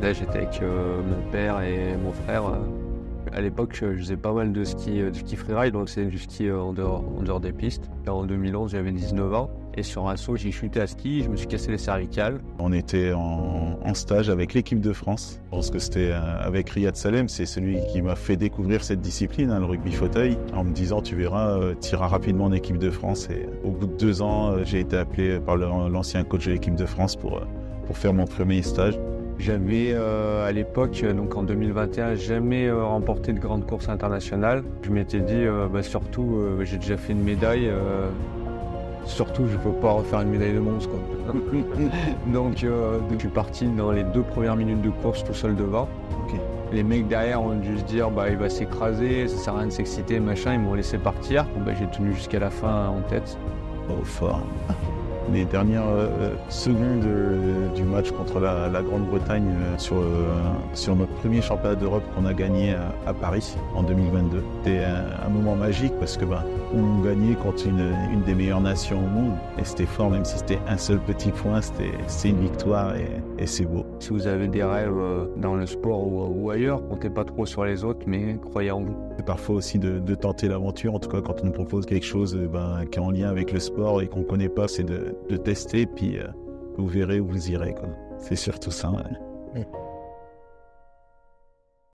Là, j'étais avec mon père et mon frère. À l'époque, je faisais pas mal de ski freeride, donc c'est du ski en dehors des pistes. Là, en 2011, j'avais 19 ans. Et sur un saut, j'ai chuté à ski, je me suis cassé les cervicales. On était en stage avec l'équipe de France. Je pense que c'était avec Riyad Salem, c'est celui qui m'a fait découvrir cette discipline, le rugby fauteuil, en me disant tu verras, tu iras rapidement en équipe de France. Et au bout de 2 ans, j'ai été appelé par l'ancien coach de l'équipe de France pour faire mon premier stage. J'avais à l'époque, donc en 2021, jamais remporté de grande course internationale. Je m'étais dit, surtout, j'ai déjà fait une médaille. Surtout, je ne peux pas refaire une médaille de bronze, quoi. Donc, je suis parti dans les 2 premières minutes de course tout seul devant. Okay. Les mecs derrière ont dû se dire, il va s'écraser, ça sert à rien de s'exciter, machin. Ils m'ont laissé partir. J'ai tenu jusqu'à la fin en tête. Oh, fort. Les dernières secondes du match contre la Grande-Bretagne sur notre premier championnat d'Europe qu'on a gagné à Paris en 2022. C'était un moment magique parce que on gagnait contre une des meilleures nations au monde et c'était fort, même si c'était un seul petit point, c'était une victoire et c'est beau. Si vous avez des rêves dans le sport ou ailleurs, comptez pas trop sur les autres, mais croyez en vous. C'est parfois aussi de tenter l'aventure, en tout cas quand on nous propose quelque chose qui est en lien avec le sport et qu'on ne connaît pas, c'est de tester, puis vous verrez où vous irez, quoi. C'est surtout ça. Ouais.